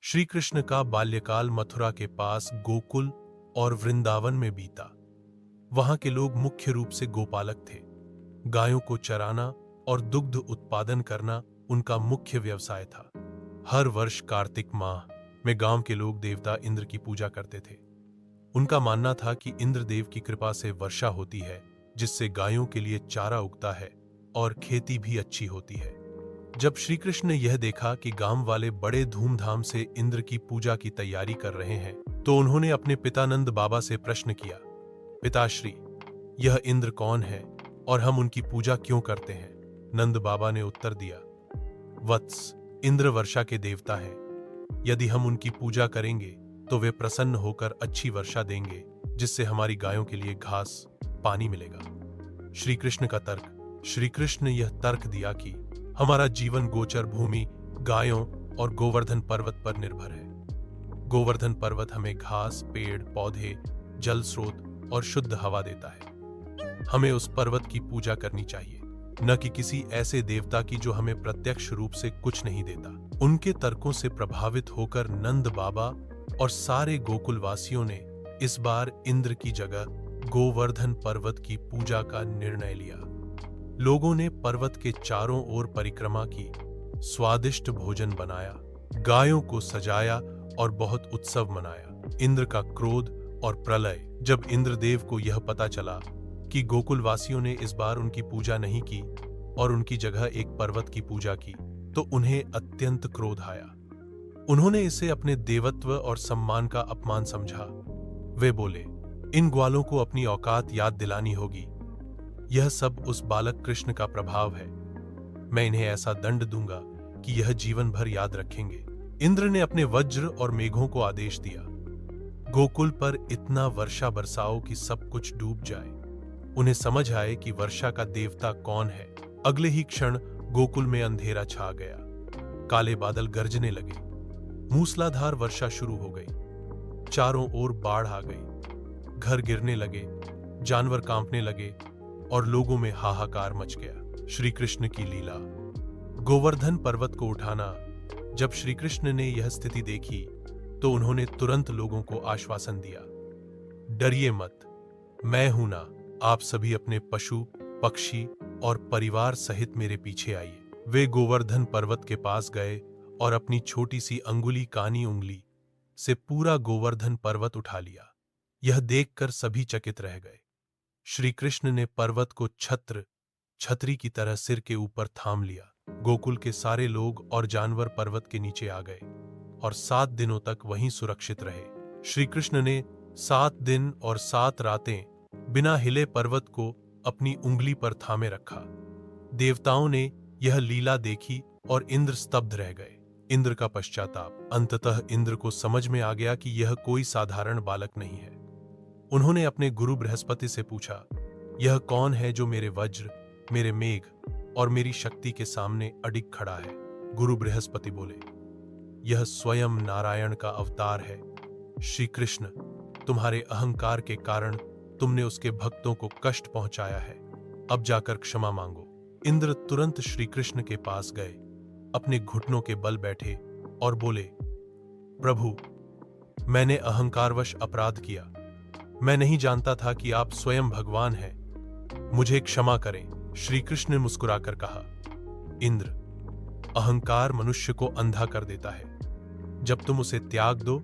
श्री कृष्ण का बाल्यकाल मथुरा के पास गोकुल और वृंदावन में बीता। वहां के लोग मुख्य रूप से गोपालक थे। गायों को चराना और दुग्ध उत्पादन करना उनका मुख्य व्यवसाय था। हर वर्ष कार्तिक माह में गांव के लोग देवता इंद्र की पूजा करते थे। उनका मानना था कि इंद्रदेव की कृपा से वर्षा होती है, जिससे गायों के लिए चारा उगता है और खेती भी अच्छी होती है। जब श्री कृष्ण ने यह देखा कि गांव वाले बड़े धूमधाम से इंद्र की पूजा की तैयारी कर रहे हैं, तो उन्होंने अपने पिता नंद बाबा से प्रश्न किया, पिताश्री, यह इंद्र कौन है और हम उनकी पूजा क्यों करते हैं? नंद बाबा ने उत्तर दिया, वत्स, इंद्र वर्षा के देवता है। यदि हम उनकी पूजा करेंगे तो वे प्रसन्न होकर अच्छी वर्षा देंगे, जिससे हमारी गायों के लिए घास पानी मिलेगा। श्री कृष्ण का तर्क। श्री कृष्ण ने यह तर्क दिया कि हमारा जीवन गोचर भूमि, गायों और गोवर्धन पर्वत पर निर्भर है। गोवर्धन पर्वत हमें घास, पेड़ पौधे, जल स्रोत और शुद्ध हवा देता है। हमें उस पर्वत की पूजा करनी चाहिए, न कि किसी ऐसे देवता की जो हमें प्रत्यक्ष रूप से कुछ नहीं देता। उनके तर्कों से प्रभावित होकर नंद बाबा और सारे गोकुल वासियों ने इस बार इंद्र की जगह गोवर्धन पर्वत की पूजा का निर्णय लिया। लोगों ने पर्वत के चारों ओर परिक्रमा की, स्वादिष्ट भोजन बनाया, गायों को सजाया और बहुत उत्सव मनाया। इंद्र का क्रोध और प्रलय। जब इंद्रदेव को यह पता चला कि गोकुल वासियों ने इस बार उनकी पूजा नहीं की और उनकी जगह एक पर्वत की पूजा की, तो उन्हें अत्यंत क्रोध आया। उन्होंने इसे अपने देवत्व और सम्मान का अपमान समझा। वे बोले, इन ग्वालों को अपनी औकात याद दिलानी होगी। यह सब उस बालक कृष्ण का प्रभाव है। मैं इन्हें ऐसा दंड दूंगा कि यह जीवन भर याद रखेंगे। इंद्र ने अपने वज्र और मेघों को आदेश दिया, गोकुल पर इतना वर्षा बरसाओ कि सब कुछ डूब जाए। उन्हें समझ आए कि वर्षा का देवता कौन है। अगले ही क्षण गोकुल में अंधेरा छा गया। काले बादल गरजने लगे। मूसलाधार वर्षा शुरू हो गई। चारों ओर बाढ़ आ गई। घर गिरने लगे, जानवर कांपने लगे और लोगों में हाहाकार मच गया। श्री कृष्ण की लीला। गोवर्धन पर्वत को उठाना। जब श्री कृष्ण ने यह स्थिति देखी तो उन्होंने तुरंत लोगों को आश्वासन दिया, डरिए मत, मैं हूं ना। आप सभी अपने पशु, पक्षी और परिवार सहित मेरे पीछे आइए। वे गोवर्धन पर्वत के पास गए और अपनी छोटी सी अंगुली कानी उंगली से पूरा गोवर्धन पर्वत उठा लिया। यह देखकर सभी चकित रह गए। श्री कृष्ण ने पर्वत को छतरी की तरह सिर के ऊपर थाम लिया। गोकुल के सारे लोग और जानवर पर्वत के नीचे आ गए और 7 दिनों तक वहीं सुरक्षित रहे। श्री कृष्ण ने 7 दिन और 7 रातें बिना हिले पर्वत को अपनी उंगली पर थामे रखा। देवताओं ने यह लीला देखी और इंद्र स्तब्ध रह गए। इंद्र का पश्चाताप। अंततः इंद्र को समझ में आ गया कि यह कोई साधारण बालक नहीं है। उन्होंने अपने गुरु बृहस्पति से पूछा, यह कौन है जो मेरे वज्र, मेरे मेघ और मेरी शक्ति के सामने अडिग खड़ा है? गुरु बृहस्पति बोले, यह स्वयं नारायण का अवतार है। श्री कृष्ण, तुम्हारे अहंकार के कारण तुमने उसके भक्तों को कष्ट पहुंचाया है। अब जाकर क्षमा मांगो। इंद्र तुरंत श्री कृष्ण के पास गए, अपने घुटनों के बल बैठे और बोले, प्रभु, मैंने अहंकारवश अपराध किया। मैं नहीं जानता था कि आप स्वयं भगवान हैं। मुझे क्षमा करें। श्री कृष्ण ने मुस्कुराकर कहा, इंद्र, अहंकार मनुष्य को अंधा कर देता है। जब तुम उसे त्याग दो